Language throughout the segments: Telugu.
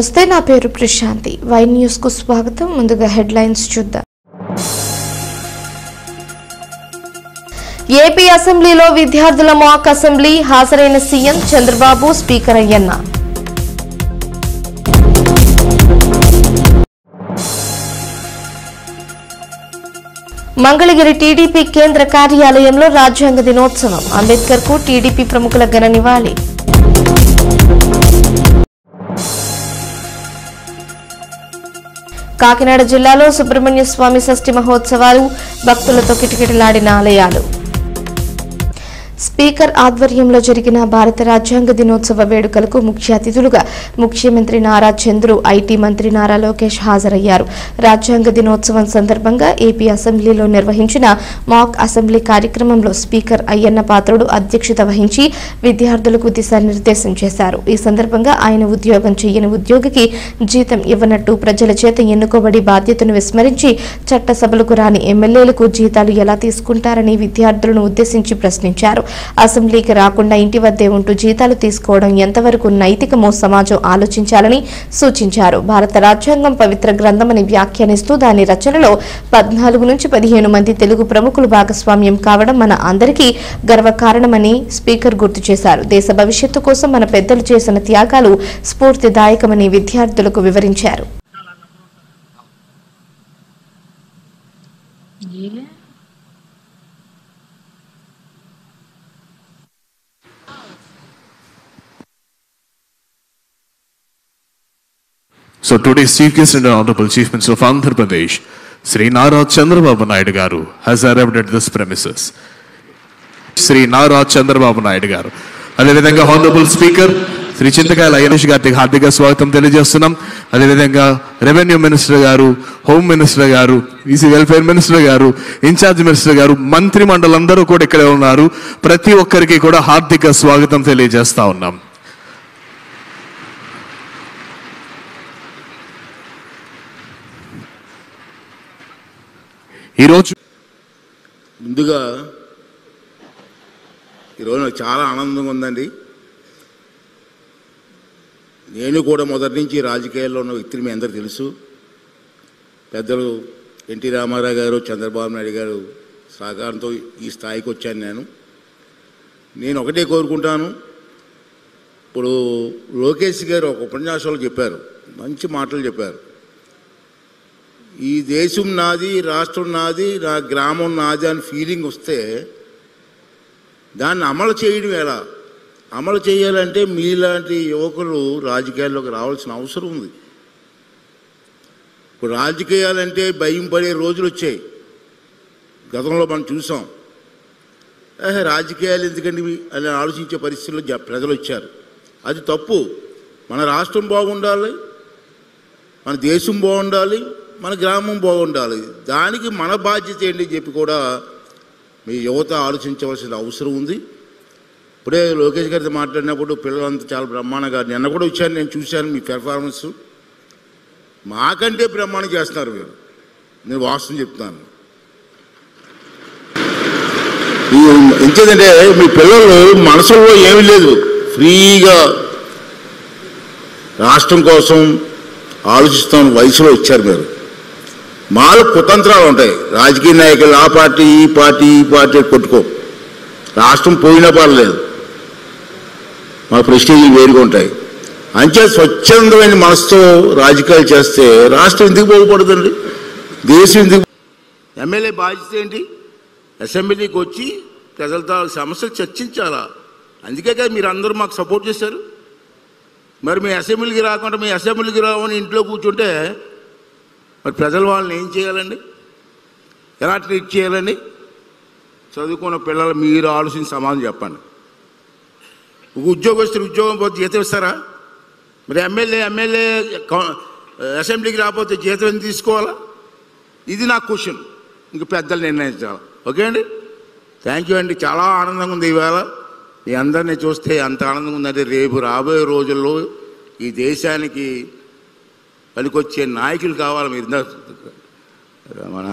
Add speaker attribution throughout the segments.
Speaker 1: నమస్తే, నా పేరు ప్రశాంతి. వై న్యూస్ కు స్వాగతం. ముందుగా హెడ్లైన్స్ చూద్దాం. ఏపీ అసెంబ్లీలో విద్యార్థుల మాక్ అసెంబ్లీ, హాజరైన CM Chandrababu, speaker Ayyanna. Mangalagiri TDP కేంద్ర కార్యాలయంలో రాజ్యాంగ దినోత్సవం, అంబేద్కర్ కు టీడీపీ ప్రముఖుల ఘన నివాళి. కాకినాడ జిల్లాలో సుబ్రహ్మణ్య స్వామి షష్ఠి మహోత్సవాలు, భక్తులతో కిటకిటలాడిన ఆలయాలు. స్పీకర్ ఆధ్వర్యంలో జరిగిన భారత రాజ్యాంగ దినోత్సవ వేడుకలకు ముఖ్య అతిథులుగా ముఖ్యమంత్రి నారా చంద్రు, ఐటీ మంత్రి నారా లోకేష్ హాజరయ్యారు. రాజ్యాంగ దినోత్సవం సందర్భంగా ఏపీ అసెంబ్లీలో నిర్వహించిన మాక్ అసెంబ్లీ కార్యక్రమంలో స్పీకర్ అయ్యన్న పాత్రుడు అధ్యక్షత వహించి విద్యార్థులకు దిశానిర్దేశం చేశారు. ఈ సందర్భంగా ఆయన ఉద్యోగం చేయని ఉద్యోగికి జీతం ఇవ్వనట్టు, ప్రజల చేత ఎన్నుకోబడి బాధ్యతను విస్మరించి చట్టసభలకు రాని ఎమ్మెల్యేలకు జీతాలు ఎలా తీసుకుంటారని విద్యార్థులను ఉద్దేశించి ప్రశ్నించారు. అసెంబ్లీకి రాకుండా ఇంటి వద్దే ఉంటూ జీతాలు తీసుకోవడం ఎంతవరకు నైతికమో సమాజం ఆలోచించాలని సూచించారు. భారత రాజ్యాంగం పవిత్ర గ్రంథమని వ్యాఖ్యానిస్తూ దాని రచనలో 14 నుంచి 15 మంది తెలుగు ప్రముఖులు భాగస్వామ్యం కావడం మన అందరికీ గర్వకారణమని స్పీకర్ గుర్తు చేశారు. దేశ భవిష్యత్తు కోసం మన పెద్దలు చేసిన త్యాగాలు స్ఫూర్తిదాయకమని విద్యార్థులకు వివరించారు.
Speaker 2: So today's Chief Guest and Honorable Chief Minister of Andhra Pradesh, Sri Nara Chandrababu Naidu Garu, has arrived at this premises. Sri Nara Chandrababu Naidu Garu. అదేవిధంగా Honorable Speaker శ్రీ చింతకాయల అయ్యనేష్ గారికి హార్దిక స్వాగతం తెలియజేస్తున్నాం. అదేవిధంగా రెవెన్యూ మినిస్టర్ గారు, హోమ్ మినిస్టర్ గారు, ఈసీ వెల్ఫేర్ మినిస్టర్ గారు, ఇన్ఛార్జ్ మినిస్టర్ గారు, మంత్రి మండలందరూ కూడా ఇక్కడే ఉన్నారు. ప్రతి ఒక్కరికి కూడా హార్దిక స్వాగతం తెలియజేస్తా ఉన్నాం. ఈరోజు
Speaker 3: ముందుగా ఈరోజు నాకు చాలా ఆనందంగా ఉందండి. నేను కూడా మొదటి నుంచి రాజకీయాల్లో ఉన్న వ్యక్తిని మీ అందరికీ తెలుసు. పెద్దలు ఎన్టీ రామారావు గారు, చంద్రబాబు నాయుడు గారు సహకారంతో ఈ స్థాయికి వచ్చాను. నేను ఒకటే కోరుకుంటాను. ఇప్పుడు లోకేష్ గారు ఒక ఉపన్యాసంలో చెప్పారు, మంచి మాటలు చెప్పారు. ఈ దేశం నాది, రాష్ట్రం నాది, నా గ్రామం నాది అని ఫీలింగ్ వస్తే దాన్ని అమలు చేయడం ఎలా? అమలు చేయాలంటే మీలాంటి యువకులు రాజకీయాల్లోకి రావాల్సిన అవసరం ఉంది. ఇప్పుడు రాజకీయాలంటే భయం పడే రోజులు వచ్చాయి. గతంలో మనం చూసాం. రాజకీయాలు ఎందుకండి అని ఆలోచించే పరిస్థితుల్లో ప్రజలు వచ్చారు. అది తప్పు. మన రాష్ట్రం బాగుండాలి, మన దేశం బాగుండాలి, మన గ్రామం బాగుండాలి. దానికి మన బాధ్యత ఏంటి చెప్పి కూడా మీ యువత ఆలోచించవలసిన అవసరం ఉంది. ఇప్పుడే లోకేష్ గారితో మాట్లాడినప్పుడు పిల్లలంతా చాలా బ్రహ్మాండంగా, నిన్న కూడా వచ్చాను, నేను చూశాను మీ పెర్ఫార్మెన్స్. మాకంటే బ్రహ్మాండం చేస్తున్నారు మీరు. నేను వాస్తవం చెప్తున్నాను. ఎంచేదంటే మీ పిల్లలు మనసులో ఏమీ లేదు, ఫ్రీగా రాష్ట్రం కోసం ఆలోచిస్తాం వయసులో వచ్చారు మీరు. మాలో కుతంత్రాలు ఉంటాయి. రాజకీయ నాయకులు ఆ పార్టీ ఈ పార్టీ ఈ పార్టీ కొట్టుకో, రాష్ట్రం పోయినా పర్లేదు, మా ప్రెస్టీజీలు వేరుగా ఉంటాయి. అంచే స్వచ్ఛందమైన మనసుతో రాజకీయాలు చేస్తే రాష్ట్రం ఎందుకు బాగుపడుతుంది, దేశం ఎందుకు? ఎమ్మెల్యే బాధ్యత ఏంటి? అసెంబ్లీకి వచ్చి ప్రజలతో సమస్యలు చర్చించాలా. అందుకే కదా మీరు అందరూ మాకు సపోర్ట్ చేశారు. మరి మీ అసెంబ్లీకి రాకుండా మీ అసెంబ్లీకి రావని ఇంట్లో కూర్చుంటే మరి ప్రజలు వాళ్ళని ఏం చేయాలండి? ఎలా ట్రీట్ చేయాలండి? చదువుకున్న పిల్లలు మీరు ఆలోచించి సమాధానం చెప్పండి. ఒక ఉద్యోగస్తులు ఉద్యోగం పోతే జీతం ఇస్తారా? మరి ఎమ్మెల్యే అసెంబ్లీకి రాకపోతే జీతం ఎందుకు తీసుకోవాలా? ఇది నా క్వశ్చన్. ఇంక పెద్దలు నిర్ణయించాలి. ఓకే అండి, థ్యాంక్ యూ అండి. చాలా ఆనందంగా ఉంది ఈవేళ. మీ అందరినీ చూస్తే అంత ఆనందంగా ఉందంటే రేపు రాబోయే రోజుల్లో ఈ దేశానికి పనికొచ్చే నాయకులు కావాలి. మీరు మన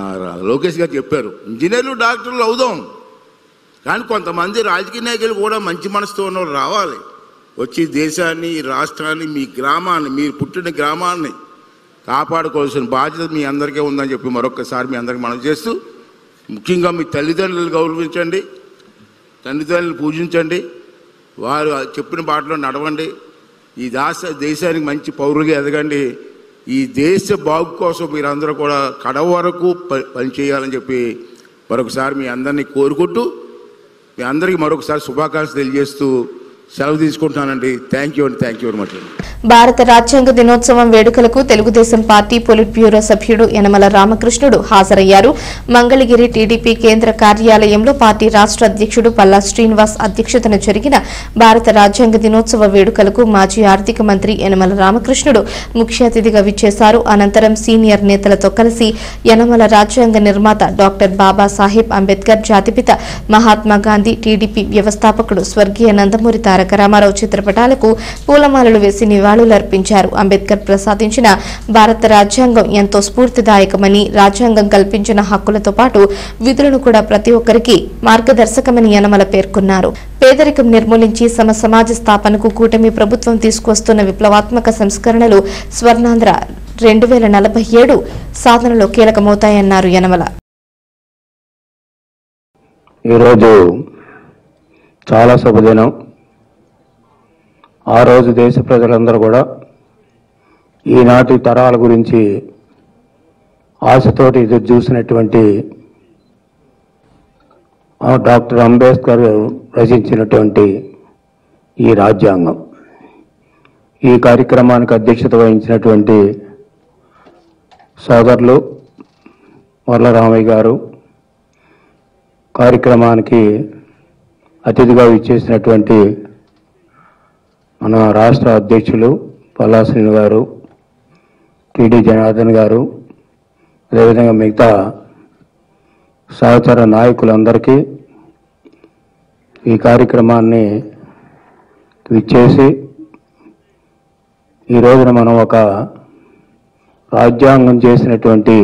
Speaker 3: లోకేష్ గారు చెప్పారు, ఇంజనీర్లు డాక్టర్లు అవుదాం, కానీ కొంతమంది రాజకీయ నాయకులు కూడా మంచి మనసుతో ఉన్నవాళ్ళు రావాలి. వచ్చి దేశాన్ని, రాష్ట్రాన్ని, మీ గ్రామాన్ని, మీరు పుట్టిన గ్రామాన్ని కాపాడుకోవాల్సిన బాధ్యత మీ అందరికీ ఉందని చెప్పి మరొకసారి మీ అందరికీ మనం చేస్తూ, ముఖ్యంగా మీ తల్లిదండ్రులు గౌరవించండి, తల్లిదండ్రులు పూజించండి, వారు చెప్పిన బాటలో నడవండి, ఈ దేశానికి మంచి పౌరులుగా ఎదగండి. ఈ దేశ బాగు కోసం మీరందరూ కూడా కడ వరకు పనిచేయాలని చెప్పి మరొకసారి మీ అందరినీ కోరుకుంటూ, మీ అందరికీ మరొకసారి శుభాకాంక్షలు తెలియజేస్తూ సెలవు తీసుకుంటున్నానండి. Thank you very much.
Speaker 1: భారత రాజ్యాంగ దినోత్సవం వేడుకలకు తెలుగుదేశం పార్టీ పొలిట్ బ్యూరో సభ్యుడు యనమల రామకృష్ణుడు హాజరయ్యారు. మంగళగిరి టీడీపీ కేంద్ర కార్యాలయంలో పార్టీ రాష్ట్ర అధ్యక్షుడు పల్లా శ్రీనివాస్ అధ్యక్షతన జరిగిన భారత రాజ్యాంగ దినోత్సవ వేడుకలకు మాజీ ఆర్థిక మంత్రి యనమల రామకృష్ణుడు ముఖ్య అతిథిగా విచ్చేశారు. అనంతరం సీనియర్ నేతలతో కలిసి యనమల రాజ్యాంగ నిర్మాత డాక్టర్ బాబాసాహెబ్ అంబేద్కర్, జాతిపిత మహాత్మా గాంధీ, టీడీపీ వ్యవస్థాపకుడు స్వర్గీయ నందమూరి తారక రామారావు చిత్రపటాలకు పూలమాలలు వేసి నివాళులర్పించారు. అంబేద్కర్ ప్రసాదించిన భారత రాజ్యాంగం ఎంతో స్ఫూర్తిదాయకమని, రాజ్యాంగం కల్పించిన హక్కులతో పాటు విధులను కూడా ప్రతి ఒక్కరికి మార్గదర్శకమని యనమల పేర్కొన్నారు. పేదరికం నిర్మూలించి సమాజ స్థాపనకు కూటమి ప్రభుత్వం తీసుకొస్తున్న విప్లవాత్మక సంస్కరణలు స్వర్ణాంధ్ర 2047 సాధనలో కీలకమవుతాయన్నారు యనమల.
Speaker 4: ఈరోజు చాలా శుభదినం. ఆ రోజు దేశ ప్రజలందరూ కూడా ఈనాటి తరాల గురించి ఆశతోటి ఎదురు చూసినటువంటి డాక్టర్ అంబేద్కర్ రచించినటువంటి ఈ రాజ్యాంగం, ఈ కార్యక్రమానికి అధ్యక్షత వహించినటువంటి సోదరులు వర్లరామయ్య గారు, కార్యక్రమానికి అతిథిగా విచ్చేసినటువంటి మన రాష్ట్ర అధ్యక్షులు పల్లా శ్రీను గారు, టీడీ జనార్దన్ గారు, అదేవిధంగా మిగతా సహచర నాయకులందరికీ ఈ కార్యక్రమాన్ని విచ్చేసి ఈ రోజున మనం ఒక రాజ్యాంగం చేసినటువంటి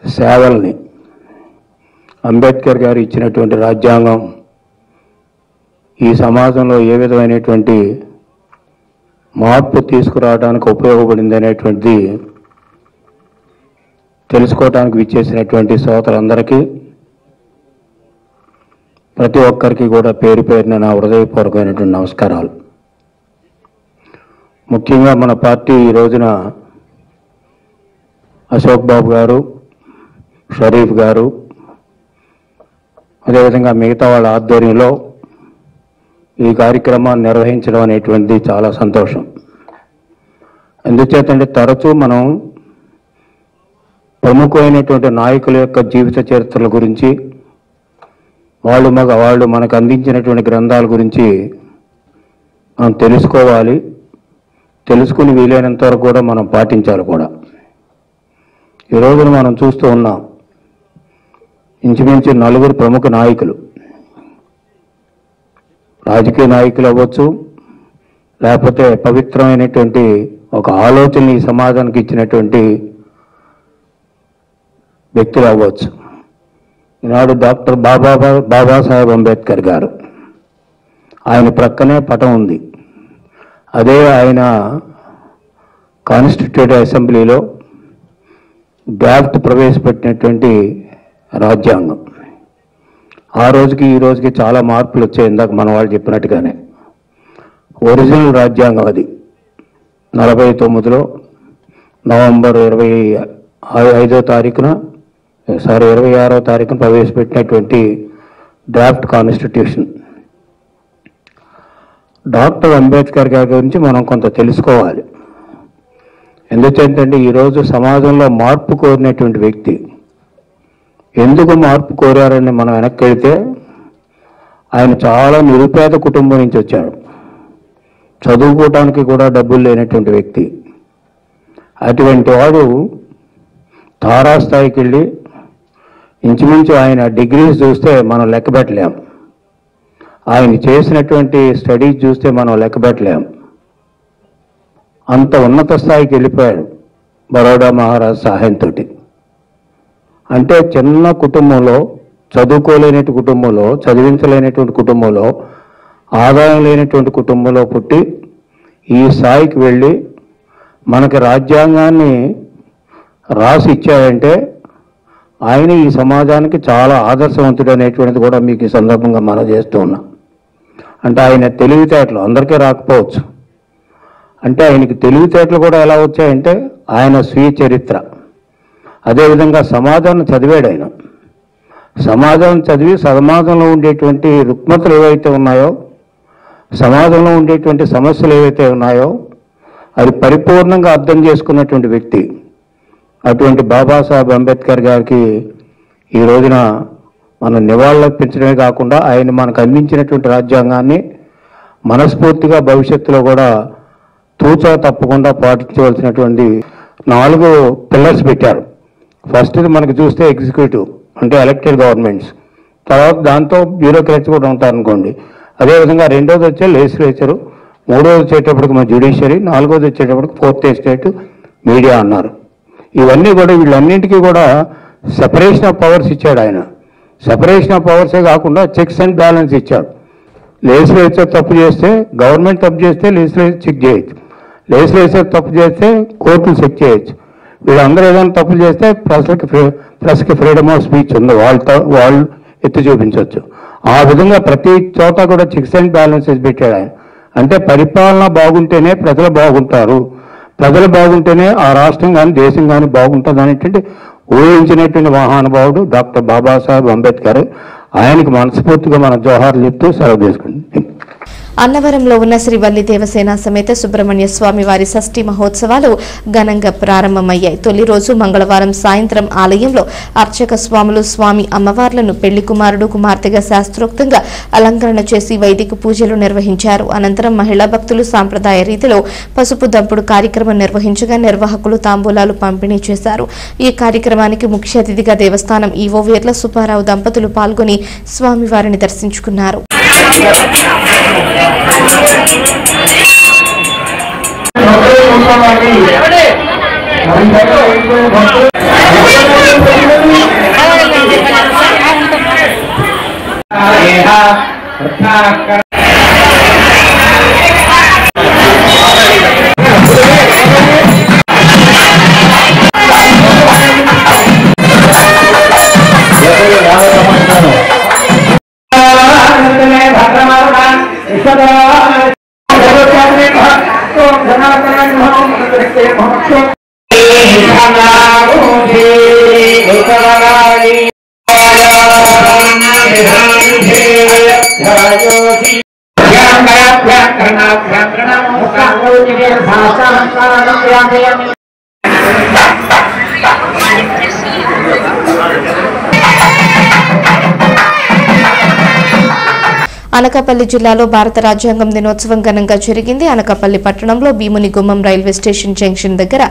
Speaker 4: సేవల్ని, అంబేద్కర్ గారు ఇచ్చినటువంటి రాజ్యాంగం ఈ సమాజంలో ఏ విధమైనటువంటి మార్పు తీసుకురావడానికి ఉపయోగపడింది అనేటువంటిది తెలుసుకోవడానికి విచ్చేసినటువంటి సోదరులందరికీ, ప్రతి ఒక్కరికి కూడా పేరు పేరున నా హృదయపూర్వకమైనటువంటి నమస్కారాలు. ముఖ్యంగా మన పార్టీ ఈ రోజున అశోక్ బాబు గారు, షరీఫ్ గారు, అదేవిధంగా మిగతా వాళ్ళ ఆధ్వర్యంలో ఈ కార్యక్రమాన్ని నిర్వహించడం అనేటువంటిది చాలా సంతోషం. ఎందుచేతంటే తరచూ మనం ప్రముఖమైనటువంటి నాయకుల యొక్క జీవిత చరిత్రల గురించి, వాళ్ళు మనకు అందించినటువంటి గ్రంథాల గురించి మనం తెలుసుకోవాలి. తెలుసుకుని వీలైనంత వరకు కూడా మనం పాటించాలి కూడా. ఈ రోజున మనం చూస్తూ ఉన్నాం, ఇంచుమించు 4 ప్రముఖ నాయకులు, రాజకీయ నాయకులు అవ్వచ్చు, లేకపోతే పవిత్రమైనటువంటి ఒక ఆలోచన ఈ సమాజానికి ఇచ్చినటువంటి వ్యక్తులు అవ్వచ్చు. ఈనాడు డాక్టర్ బాబాసాహెబ్ అంబేద్కర్ గారు, ఆయన ప్రక్కనే పటం ఉంది. అదే ఆయన కాన్స్టిట్యూటివ్ అసెంబ్లీలో డ్రాఫ్ట్ ప్రవేశపెట్టినటువంటి రాజ్యాంగం. ఆ రోజుకి ఈ రోజుకి చాలా మార్పులు వచ్చాయి. ఇందాక మన వాళ్ళు చెప్పినట్టుగానే ఒరిజినల్ రాజ్యాంగం అది 49లో నవంబర్ 26వ తారీఖున ప్రవేశపెట్టినటువంటి డ్రాఫ్ట్ కాన్స్టిట్యూషన్. డాక్టర్ అంబేద్కర్ గారి గురించి మనం కొంత తెలుసుకోవాలి. ఎందుకంటే ఈరోజు సమాజంలో మార్పు కోరినటువంటి వ్యక్తి. ఎందుకు మార్పు కోరారని మనం వెనక్కి వెళితే, ఆయన చాలా నిరుపేద కుటుంబం నుంచి వచ్చాడు. చదువుకోవడానికి కూడా డబ్బులు లేనటువంటి వ్యక్తి. అటువంటి వాడు తారాస్థాయికి వెళ్ళి ఇంచుమించు ఆయన డిగ్రీస్ చూస్తే మనం లెక్క పెట్టలేం, ఆయన చేసినటువంటి స్టడీస్ చూస్తే మనం లెక్క పెట్టలేం. అంత ఉన్నత స్థాయికి వెళ్ళిపోయాడు బరోడా మహారాజ్ సహాయంతో. అంటే చిన్న కుటుంబంలో, చదువుకోలేనటువంటి కుటుంబంలో, చదివించలేనటువంటి కుటుంబంలో ఆదాయం లేనటువంటి కుటుంబంలో పుట్టి ఈ స్థాయికి వెళ్ళి మనకి రాజ్యాంగాన్ని రాసి ఇచ్చాడంటే ఆయన ఈ సమాజానికి చాలా ఆదర్శవంతుడు అనేటువంటిది కూడా మీకు ఈ సందర్భంగా మనం చేస్తూ ఉన్నాం. అంటే ఆయన తెలివితేటలు అందరికీ రాకపోవచ్చు. అంటే ఆయనకి తెలివితేటలు కూడా ఎలా వచ్చాయంటే ఆయన స్వీయ చరిత్ర, అదేవిధంగా సమాజాన్ని చదివాడు. ఆయన సమాజం చదివి సమాజంలో ఉండేటువంటి రుగ్మతలు ఏవైతే ఉన్నాయో, సమాజంలో ఉండేటువంటి సమస్యలు ఏవైతే ఉన్నాయో అది పరిపూర్ణంగా అర్థం చేసుకున్నటువంటి వ్యక్తి. అటువంటి బాబాసాహెబ్ అంబేద్కర్ గారికి ఈ రోజున మనం నివాళులర్పించడమే కాకుండా ఆయన మనకు అందించినటువంటి రాజ్యాంగాన్ని మనస్ఫూర్తిగా భవిష్యత్తులో కూడా తూచా తప్పకుండా పాటించవలసినటువంటి 4 పిల్లర్స్ పెట్టారు. ఫస్ట్ది మనకు చూస్తే ఎగ్జిక్యూటివ్ అంటే ఎలక్టెడ్ గవర్నమెంట్స్, తర్వాత దాంతో బ్యూరోక్రాట్స్ కూడా ఉంటారనుకోండి. అదేవిధంగా రెండోది వచ్చే లెజిస్లేచరు, మూడోది వచ్చేటప్పటికి మన జ్యుడిషియరీ, నాలుగోది వచ్చేటప్పటికి ఫోర్త్ ఎస్టేట్, మీడియా అన్నారు. ఇవన్నీ కూడా వీళ్ళన్నింటికీ కూడా సెపరేషన్ ఆఫ్ పవర్స్ ఇచ్చాడు ఆయన. సెపరేషన్ ఆఫ్ పవర్సే కాకుండా చెక్స్ అండ్ బ్యాలెన్స్ ఇచ్చాడు. లెజిస్లేచర్ తప్పు చేస్తే గవర్నమెంట్ తప్పు చేస్తే లెజిస్లేచర్ చెక్ చేయొచ్చు, లెజిస్లేచర్ తప్పు చేస్తే కోర్టులు చెక్ చేయొచ్చు. వీళ్ళందరూ ఏదైనా తప్పులు చేస్తే ప్రెస్కి ఫ్రీడమ్ ఆఫ్ స్పీచ్ ఉంది, వాళ్ళు ఎత్తి చూపించవచ్చు. ఆ విధంగా ప్రతి చోట కూడా చెక్స్ అండ్ బ్యాలెన్సెస్ పెట్టాడు ఆయన. అంటే పరిపాలన బాగుంటేనే ప్రజలు బాగుంటారు, ప్రజలు బాగుంటేనే ఆ రాష్ట్రం కానీ దేశం కానీ బాగుంటుంది అనేటువంటి ఊహించినటువంటి మహానుభావుడు డాక్టర్ బాబాసాహెబ్ అంబేద్కర్. ఆయనకి మనస్ఫూర్తిగా మన జోహార్లు చెప్తూ సెలవు తీసుకుంటాం.
Speaker 1: అన్నవరంలో ఉన్న శ్రీ వల్లి దేవసేన సమేత సుబ్రహ్మణ్య స్వామి వారి షష్ఠి మహోత్సవాలు ఘనంగా ప్రారంభమయ్యాయి. తొలి రోజు మంగళవారం సాయంత్రం ఆలయంలో అర్చక స్వాములు స్వామి అమ్మవార్లను పెళ్లి కుమారుడు కుమార్తెగా శాస్త్రోక్తంగా అలంకరణ చేసి వైదిక పూజలు నిర్వహించారు. అనంతరం మహిళా భక్తులు సాంప్రదాయ రీతిలో పసుపు దంపుడు కార్యక్రమం నిర్వహించగా నిర్వాహకులు తాంబూలాలు పంపిణీ చేశారు. ఈ కార్యక్రమానికి ముఖ్య అతిథిగా దేవస్థానం ఈవో వీర్ల సుబ్బారావు దంపతులు పాల్గొని స్వామివారిని దర్శించుకున్నారు. అనకాపల్లి జిల్లాలో భారత రాజ్యాంగం దినోత్సవం ఘనంగా జరిగింది. అనకాపల్లి పట్టణంలో భీముని గుమ్మం రైల్వే స్టేషన్ జంక్షన్ దగ్గర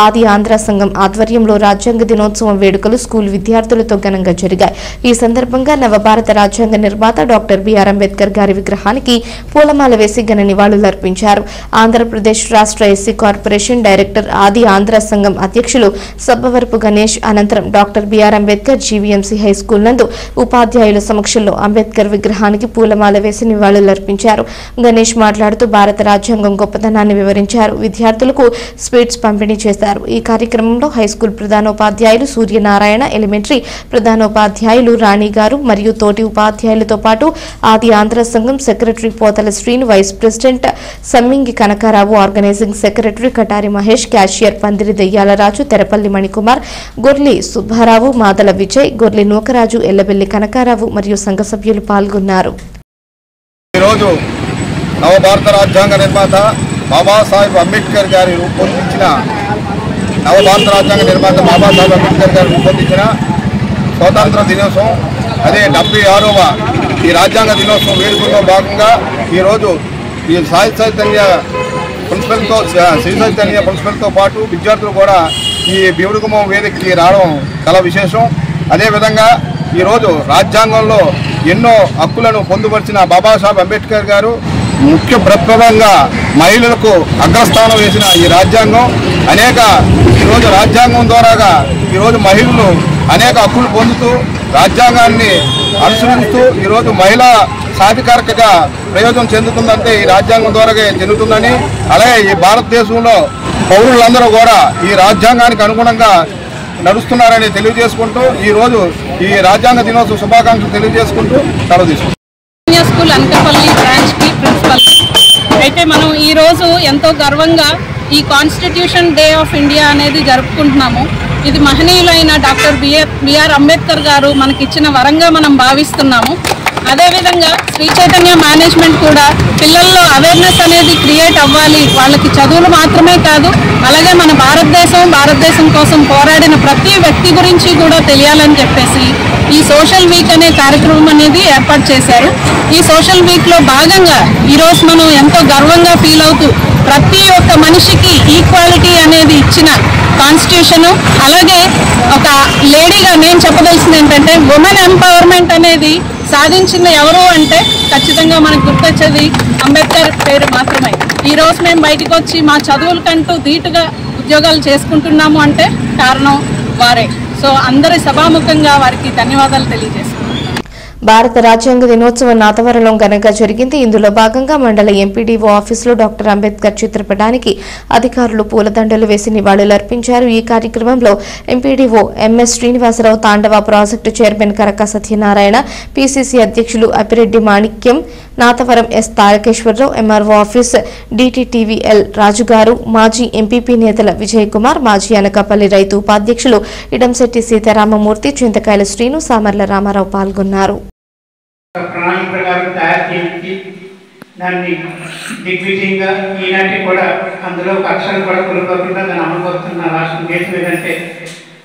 Speaker 1: ఆది ఆంధ్ర సంఘం ఆధ్వర్యంలో రాజ్యాంగ దినోత్సవం వేడుకలు స్కూల్ విద్యార్థులతో ఘనంగా జరిగాయి. ఈ సందర్భంగా నవభారత రాజ్యాంగ నిర్మాత డాక్టర్ బిఆర్ అంబేద్కర్ గారి విగ్రహానికి పూలమాల వేసి ఘన నివాళులర్పించారు. ఆంధ్రప్రదేశ్ రాష్ట్ర ఎస్సీ కార్పొరేషన్ డైరెక్టర్ ఆది ఆంధ్ర సంఘం అధ్యక్షులు సబ్బవరపు గణేష్ అనంతరం doctor BR Ambedkar GVMC high school నందు ఉపాధ్యాయుల సమక్షంలో అంబేద్కర్ విగ్రహానికి పూలమాల వేసి నివాళులర్పించారు. గణేష్ మాట్లాడుతూ భారత రాజ్యాంగం గొప్పతనాన్ని వివరించారు. విద్యార్థులకు స్వీట్స్ పంపిణీ చేశారు. ఈ కార్యక్రమంలో హైస్కూల్ ప్రధానోపాధ్యాయులు సూర్యనారాయణ, ఎలిమెంటరీ ప్రధానోపాధ్యాయులు రాణి గారు మరియు తోటి ఉపాధ్యాయులతో పాటు ఆది Andhra Sangham secretary Pothala Srinu, vice president Sammingi Kanakarao, organising secretary Katari Mahesh, cashier Pandiri Deyyalaraju, Terapalli Manikumar, Gorli Subbarao, Madala Vijay, Gorli Nookaraju, Errabelli Kanakarao మరియు సంఘ సభ్యులు పాల్గొన్నారు.
Speaker 5: ఈరోజు నవభారత రాజ్యాంగ నిర్మాత బాబాసాహెబ్ అంబేద్కర్ గారి రూపొందించిన స్వాతంత్ర దినోత్సవం, అదే 76వ ఈ రాజ్యాంగ దినోత్సవం వేడుకల్లో భాగంగా ఈరోజు ఈ శ్రీ చైతన్య ప్రిన్సిపల్తో పాటు విద్యార్థులు కూడా ఈ భీమునిగుమ్మం వేదికకి రావడం చాలా విశేషం. అదేవిధంగా ఈరోజు రాజ్యాంగంలో ఎన్నో హక్కులను పొందుపరిచిన బాబాసాహెబ్ అంబేద్కర్ గారు ముఖ్య ప్రతిపదంగా మహిళలకు అగ్రస్థానం వేసిన ఈ రాజ్యాంగం ఈరోజు రాజ్యాంగం ద్వారాగా ఈరోజు మహిళలు అనేక హక్కులు పొందుతూ రాజ్యాంగాన్ని అనుసరిస్తూ ఈరోజు మహిళా సాధికారికగా ప్రయోజనం చెందుతుందంటే ఈ రాజ్యాంగం ద్వారాగే చెందుతుందని, అలాగే ఈ భారతదేశంలో పౌరులందరూ కూడా ఈ రాజ్యాంగానికి అనుగుణంగా నడుస్తున్నారని తెలియజేసుకుంటూ ఈరోజు ఈ రాజ్యాంగ దినోత్సవ శుభాకాంక్షలు తెలియజేసుకుంటూ సెలవు తీసుకుంటాం.
Speaker 6: స్కూల్ అనకాపల్లి బ్రాంచ్కి ప్రిన్సిపల్. అయితే మనం ఈరోజు ఎంతో గర్వంగా ఈ కాన్స్టిట్యూషన్ డే ఆఫ్ ఇండియా అనేది జరుపుకుంటున్నాము. ఇది మహనీయులైన డాక్టర్ బిఆర్ అంబేద్కర్ గారు మనకిచ్చిన వరంగా మనం భావిస్తున్నాము. అదేవిధంగా శ్రీ చైతన్య మేనేజ్మెంట్ కూడా పిల్లల్లో అవేర్నెస్ అనేది క్రియేట్ అవ్వాలి. వాళ్ళకి చదువులు మాత్రమే కాదు, అలాగే మన భారతదేశం కోసం పోరాడిన ప్రతి వ్యక్తి గురించి కూడా తెలియాలని చెప్పేసి ఈ సోషల్ వీక్ అనే కార్యక్రమం అనేది ఏర్పాటు చేశారు. ఈ సోషల్ వీక్లో భాగంగా ఈరోజు మనం ఎంతో గర్వంగా ఫీల్ అవుతూ ప్రతి ఒక్క మనిషికి ఈక్వాలిటీ అనేది ఇచ్చిన కాన్స్టిట్యూషను, అలాగే ఒక లేడీగా నేను చెప్పదలసింది ఏంటంటే ఉమెన్ ఎంపవర్మెంట్ అనేది సాధించింది ఎవరు అంటే ఖచ్చితంగా మనకు గుర్తొచ్చేది అంబేద్కర్ పేరు మాత్రమే. ఈరోజు మేము బయటకు వచ్చి మా చదువులకంటూ ధీటుగా ఉద్యోగాలు చేసుకుంటున్నాము అంటే కారణం వారే. సో అందరి సభాముఖంగా వారికి ధన్యవాదాలు తెలియజేస్తున్నాను.
Speaker 1: భారత రాజ్యాంగ దినోత్సవం నాతవరంలో ఘనంగా జరిగింది. ఇందులో భాగంగా మండల ఎంపీడీఓ ఆఫీసులో డాక్టర్ అంబేద్కర్ చిత్రపటానికి అధికారులు పూలదండలు వేసి నివాళులర్పించారు. ఈ కార్యక్రమంలో MPDO MS Srinivasarao, Tandava project chairman Karaka Satyanarayana, PCC అధ్యక్షులు Apireddy Manikyam, Nathavaram S Tarakeswararao, MRO office DTTVL రాజుగారు, మాజీ ఎంపీపీ నేతల విజయ్ కుమార్, మాజీ అనకాపల్లి రైతు ఉపాధ్యక్షులు ఇడంశెట్టి సీతారామమూర్తి, చింతకాయల శ్రీను, సామర్ల రామారావు పాల్గొన్నారు.
Speaker 7: ప్రణాళిక ప్రకారం తయారు చేయించి దాన్ని దిగ్విజయంగా ఈనాటి కూడా అందులో ఒక అక్షరం కూడా కోల్పోకుండా దాన్ని అమలుపరుస్తున్న రాష్ట్రం దేశం ఏదంటే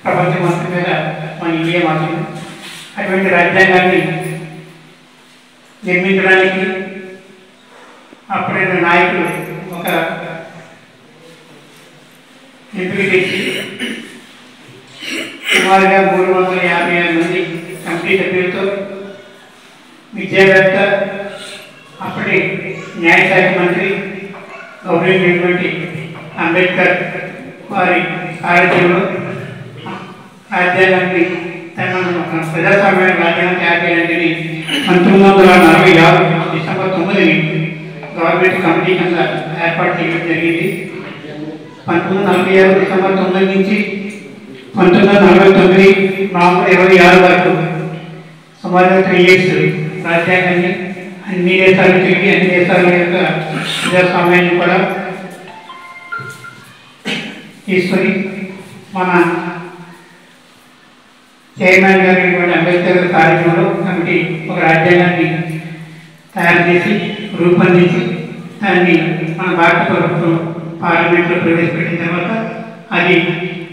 Speaker 7: ప్రపంచం మొత్తం మీద మన ఇండియా మాత్రమే. అటువంటి రాజ్యాంగాన్ని నిర్మించడానికి అప్పుడైన నాయకులు ఒక ఎంపిక చేసి సుమారుగా 356 మంది కమిటీ సభ్యులతో విద్యావేత్త, అప్పటి న్యాయశాఖ మంత్రి గౌరవించినటువంటి అంబేద్కర్ వారి సారథ్యంలో రాజ్యాంగాన్ని ప్రజాస్వామ్య రాజ్యాంగం తయారు చేయడానికి 1946 డిసెంబర్ 9ని గవర్నమెంట్ కమిటీ కింద ఏర్పాటు చేయడం జరిగింది. 1946 డిసెంబర్ 9 నుంచి 1949 నవంబర్ 26 వరకు సుమారుగా 3 years రాజ్యాంగాన్ని అన్ని దేశాలు తిరిగి అన్ని దేశాల యొక్క ప్రజాస్వామ్యాన్ని కూడా తీసుకొని మన చైర్మన్ గారు అంబేద్కర్ కార్యక్రమంలో కమిటీ ఒక రాజ్యాంగాన్ని తయారు చేసి రూపొందించి దాన్ని మన భారత ప్రభుత్వం పార్లమెంట్లో ప్రవేశపెట్టిన తర్వాత అది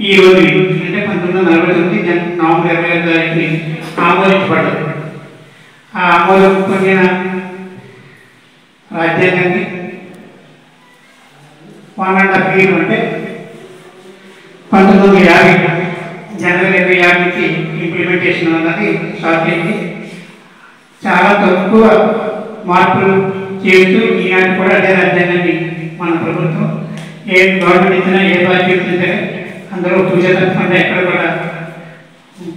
Speaker 7: ఈ రోజు అంటే 1949 నవంబర్ 25 తారీఖుని ఆమోదించబడ్డది. ఆ ఆమోదం పొందిన రాజ్యాంగాన్ని 1.5 years అంటే 1950 జనవరి 26 నుంచి ఇంప్లిమెంటేషన్ అన్నది స్టార్ట్ అయింది. చాలా తక్కువ మార్పులు చేస్తూ ఈనాటి కూడా అదే రాజ్యాంగాన్ని మన ప్రభుత్వం ఏ గవర్నమెంట్ ఇచ్చినా ఏ పార్టీ ఇచ్చినా అందరూ పూజ తప్పకుండా ఎక్కడ కూడా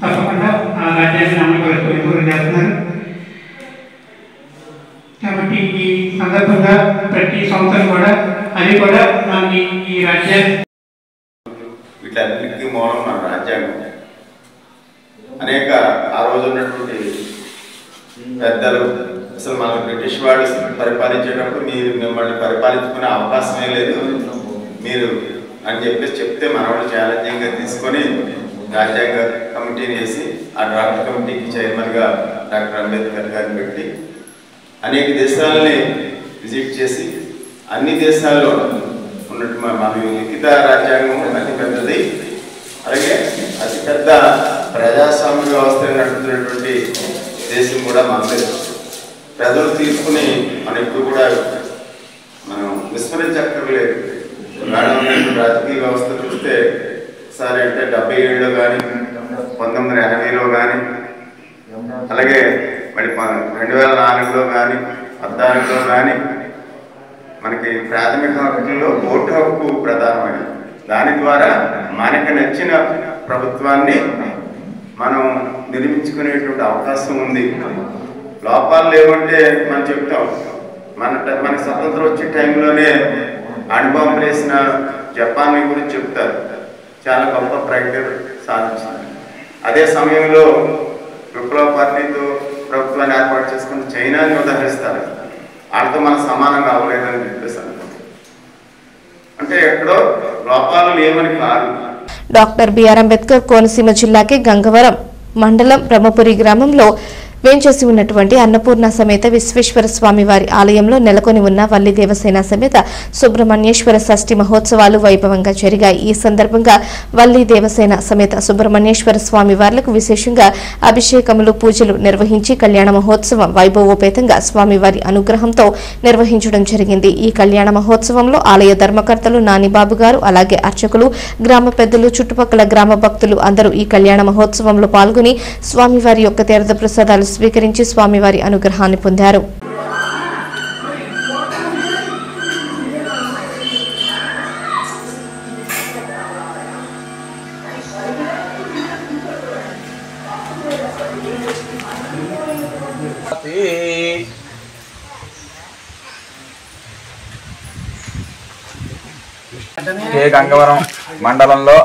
Speaker 7: తప్పకుండా ఆ రాజ్యాంగాన్ని అమలు చేస్తున్నారు. కాబట్టి ఈ సందర్భంగా ప్రతి సంవత్సరం కూడా అది కూడా మనకి ఈ రాజ్యాంగం
Speaker 8: వీటన్నిటికీ మూలం మన రాజ్యాంగం. అనేక ఆ రోజు ఉన్నటువంటి పెద్దలు అసలు మన బ్రిటిష్ వాడు పరిపాలించేటప్పుడు మీరు మిమ్మల్ని పరిపాలించుకునే అవకాశమే లేదు మీరు అని చెప్పేసి చెప్తే మనవాడు ఛాలెంజింగ్గా తీసుకొని రాజ్యాంగ కమిటీని వేసి ఆ డ్రాఫ్ట్ కమిటీకి చైర్మన్గా డాక్టర్ అంబేద్కర్ గారిని పెట్టి అనేక దేశాలని విజిట్ చేసి అన్ని దేశాల్లో ఉన్నట్టు మన లిఖిత రాజ్యాంగం అతి పెద్దది, అలాగే అతిపెద్ద ప్రజాస్వామ్య వ్యవస్థ నడుపుతున్నటువంటి దేశం కూడా మనదే. ప్రజలు తీసుకుని మనం ఇప్పుడు కూడా మనం విస్మరించక్కర్లేదు. రాజకీయ వ్యవస్థ చూస్తే సరే అంటే 77లో కానీ 1980లో కానీ అలాగే మరి 2004లో కానీ 2016లో కానీ మనకి ప్రాథమిక హక్కుల్లో ఓటు హక్కు ప్రధానమైనది. దాని ద్వారా మనకు నచ్చిన ప్రభుత్వాన్ని మనం నిర్మించుకునేటువంటి అవకాశం ఉంది. లోపాలు లేవంటే మనం చెప్తాం. మనకి స్వతంత్రం వచ్చే టైంలోనే అణుబాంబులు వేసిన జపాన్ గురించి చెప్తారు, చాలా గొప్ప ప్రగతి సాధించింది. అదే సమయంలో విప్లవ పార్టీతో ప్రభుత్వాన్ని ఏర్పాటు చేసుకుని చైనాని ఉదాహరిస్తారు, వాళ్ళతో మనం సమానంగా అవ్వలేదని చెప్పేసి అనుకుంటాం. అంటే ఎక్కడో లోపాలు లేవని కాదు.
Speaker 1: డాక్టర్ బిఆర్ అంబేద్కర్ కోనసీమ జిల్లాకి గంగవరం మండలం బ్రహ్మపురి గ్రామంలో వేంచేసి ఉన్నటువంటి అన్నపూర్ణ సమేత విశ్వేశ్వర స్వామి వారి ఆలయంలో నెలకొని ఉన్న వల్లి దేవసేన సమేత సుబ్రహ్మణ్యేశ్వర షష్ఠి మహోత్సవాలు వైభవంగా జరిగాయి. ఈ సందర్భంగా వల్లి దేవసేన సమేత సుబ్రహ్మణ్యేశ్వర స్వామి వార్లకు విశేషంగా అభిషేకములు పూజలు నిర్వహించి కళ్యాణ మహోత్సవం వైభవోపేతంగా స్వామివారి అనుగ్రహంతో నిర్వహించడం జరిగింది. ఈ కళ్యాణ మహోత్సవంలో ఆలయ ధర్మకర్తలు నానిబాబు గారు, అలాగే అర్చకులు, గ్రామ పెద్దలు, చుట్టుపక్కల గ్రామ భక్తులు అందరూ ఈ కళ్యాణ మహోత్సవంలో పాల్గొని స్వామివారి యొక్క తీర్థ ప్రసాదాలు స్వీకరించి స్వామివారి అనుగ్రహాన్ని పొందారు.
Speaker 9: గంగవరం మండలంలో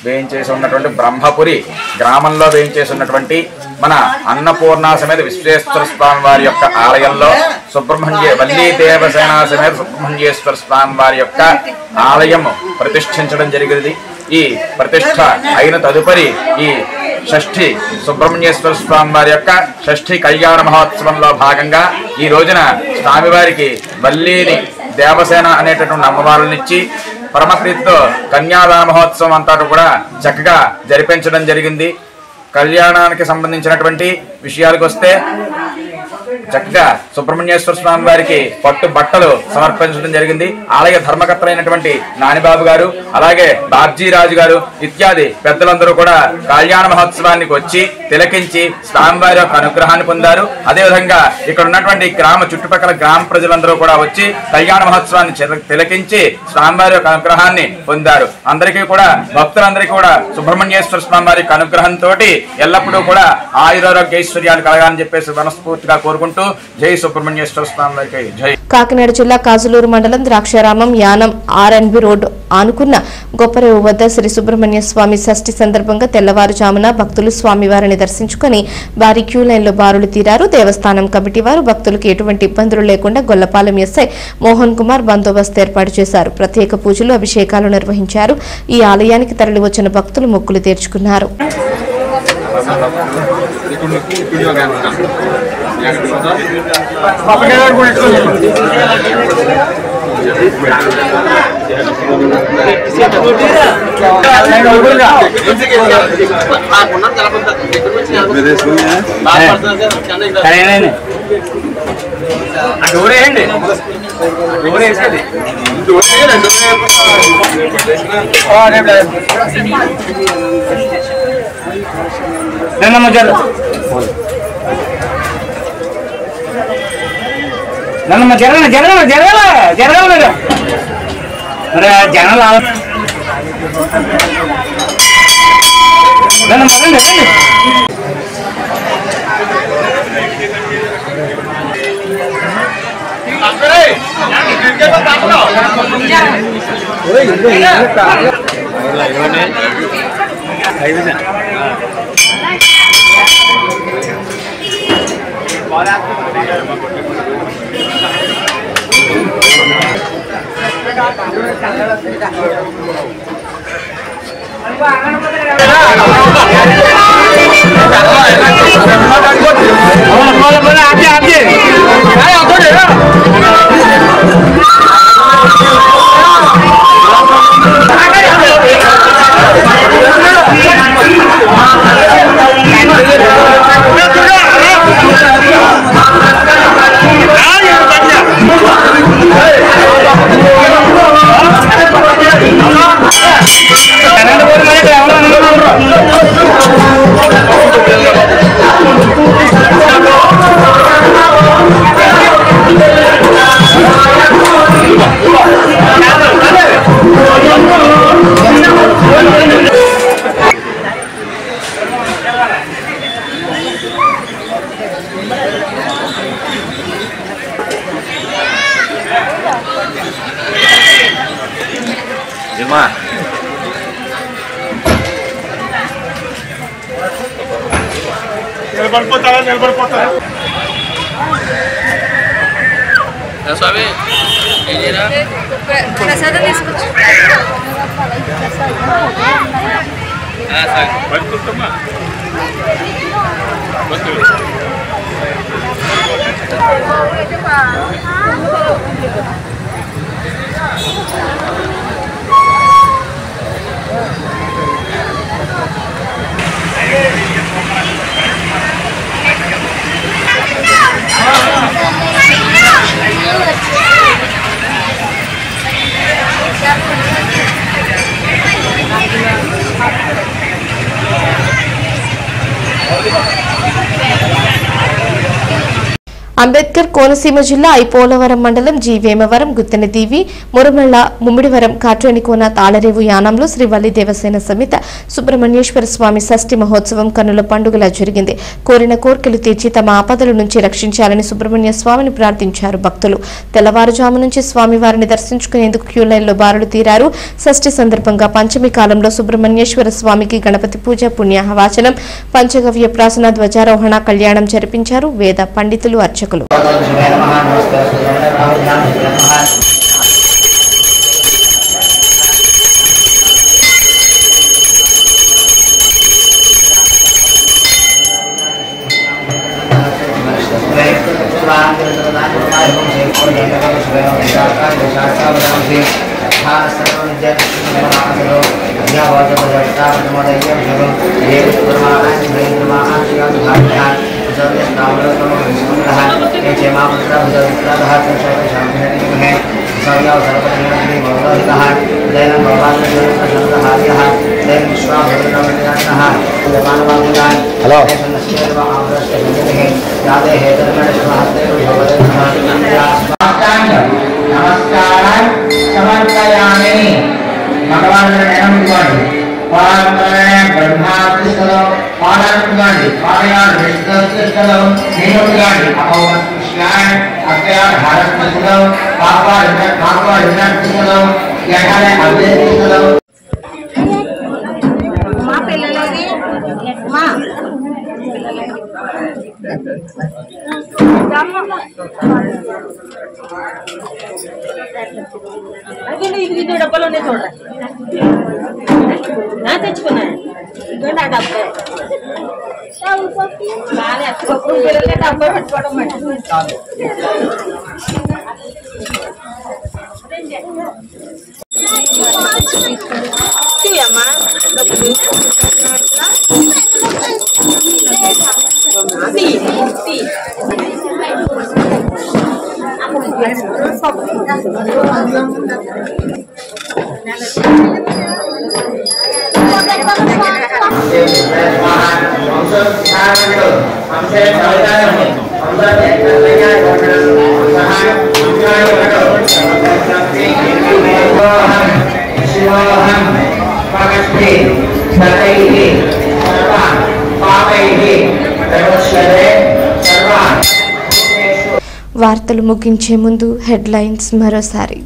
Speaker 9: వేయించేసి ఉన్నటువంటి బ్రహ్మపురి గ్రామంలో వేయించేసి ఉన్నటువంటి మన అన్నపూర్ణ సమేత విశ్వేశ్వర స్వామి వారి యొక్క ఆలయంలో వల్లీ దేవసేన సమేత సుబ్రహ్మణ్యేశ్వర స్వామి వారి యొక్క ఆలయం ప్రతిష్ఠించడం జరిగింది. ఈ ప్రతిష్ఠ అయిన తదుపరి ఈ షష్ఠి సుబ్రహ్మణ్యేశ్వర స్వామి వారి యొక్క షష్ఠి కళ్యాణ మహోత్సవంలో భాగంగా ఈ రోజున స్వామివారికి వల్లీని దేవసేన అనేటటువంటి అమ్మవారులనిచ్చి పరమప్రీతితో కన్యాదాన మహోత్సవం అంతా కూడా చక్కగా జరిపించడం జరిగింది. కళ్యాణానికి సంబంధించినటువంటి విషయాలకు వస్తే చక్కగా సుబ్రహ్మణ్యేశ్వర స్వామి వారికి పట్టు బట్టలు సమర్పించడం జరిగింది. ఆలయ ధర్మకర్తలైనటువంటి నానిబాబు గారు, అలాగే బాబ్జీరాజు గారు ఇత్యాది పెద్దలందరూ కూడా కళ్యాణ మహోత్సవానికి వచ్చి తిలకించి స్వామివారి యొక్క అనుగ్రహాన్ని పొందారు. అదేవిధంగా ఇక్కడ ఉన్నటువంటి చుట్టుపక్కల గ్రామ ప్రజలందరూ కూడా వచ్చి కళ్యాణ మహోత్సవాన్ని తిలకించి స్వామివారి యొక్క అనుగ్రహాన్ని పొందారు. అందరికీ కూడా భక్తులందరికీ కూడా సుబ్రహ్మణ్యేశ్వర స్వామి వారి యొక్క అనుగ్రహంతో ఎల్లప్పుడూ కూడా ఆయురారోగ్య ఐశ్వర్యాలు కలగాలని చెప్పేసి మనస్ఫూర్తిగా కోరుకుంటూ జై సుబ్రహ్మణ్యేశ్వర స్వామి వారికి జై.
Speaker 1: కాకినాడ జిల్లా కాజులూరు మండలం ద్రాక్షారామం యానం ఆర్ఎన్బి రోడ్డు ఆనుకున్న గొప్పరేవు వద్ద శ్రీ సుబ్రహ్మణ్య స్వామి షష్ఠి సందర్భంగా తెల్లవారుజామున భక్తులు స్వామివారిని దర్శించుకుని భారీ క్యూ లైన్లో బారులు తీరారు. దేవస్థానం కమిటీ వారు భక్తులకు ఎటువంటి ఇబ్బందులు లేకుండా గొల్లపాలెం ఎస్ఐ మోహన్ కుమార్ బందోబస్తు ఏర్పాటు చేశారు. ప్రత్యేక పూజలు, అభిషేకాలు నిర్వహించారు. ఈ ఆలయానికి తరలివచ్చిన భక్తులు మొక్కులు తీర్చుకున్నారు.
Speaker 10: Hey!
Speaker 1: అంబేద్కర్ కోనసీమ జిల్లా ఐపోలవరం మండలం జీవేమవరం గుత్తెనదీవి మురమళ్ళ ముమ్మిడివరం కాట్రేనికోన తాళరేవు యానంలో శ్రీ వల్లి దేవసేన సమేత సుబ్రహ్మణ్యేశ్వర స్వామి షష్ఠి మహోత్సవం కన్నుల పండుగలా జరిగింది. కోరిన కోర్కెలు తీర్చి తమ ఆపదల నుంచి రక్షించాలని సుబ్రహ్మణ్య స్వామిని ప్రార్థించారు భక్తులు. తెల్లవారుజాము నుంచి స్వామివారిని దర్శించుకునేందుకు క్యూ లైన్లో బారులు తీరారు. షష్ఠి సందర్భంగా పంచమి కాలంలో సుబ్రహ్మణ్యేశ్వర స్వామికి గణపతి పూజ, పుణ్యాహవాచనం, పంచగవ్య ప్రాసన, ధ్వజారోహణ, కళ్యాణం జరిపించారు వేద పండితులు, అర్చకులు.
Speaker 10: నమస్కారం సమర్పయామి. భగవాన్ బ్రహ్మాస్తిలో పాడాడుకోండి, పాడయాడు విష్ణులో నీరుగాడి అపౌష్యాన్ అక్షయాడు భారతలో కాపాడు వినాశిలో ఎక్కడ అభ్యర్థిలో మా పిల్లలది మా ఇది డబ్బలోనే చూడండి తెచ్చుకున్నాను ఆ డబ్బే పిల్లలకి డబ్బా పెట్టుకోవడం అమ్మా
Speaker 1: వార్తలు ముగించే ముందు హెడ్లైన్స్ మరోసారి.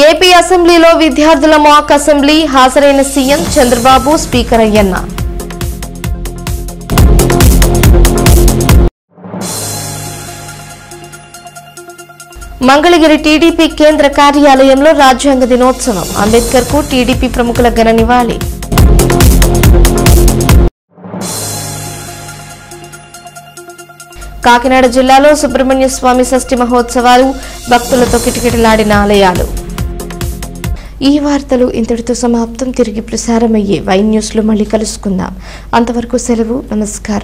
Speaker 1: ఏపీ అసెంబ్లీలో విద్యార్థుల మాక్ అసెంబ్లీ, హాజరైన CM Chandrababu, speaker Ayyanna. Mangalagiri TDP కేంద్ర కార్యాలయంలో రాజ్యాంగ దినోత్సవం, అంబేద్కర్ కు టీడీపీ ప్రముఖుల ఘన నివాళి. కాకినాడ జిల్లాలో సుబ్రహ్మణ్య స్వామి షష్ఠి మహోత్సవాలు, భక్తులతో కిటకిటలాడిన ఆలయాలు. ఈ వార్తలు ఇంతటితో సమాప్తం. తిరిగి ప్రసారమయ్యే వై న్యూస్లో మళ్ళీ కలుసుకుందాం. అంతవరకు సెలవు. నమస్కారం.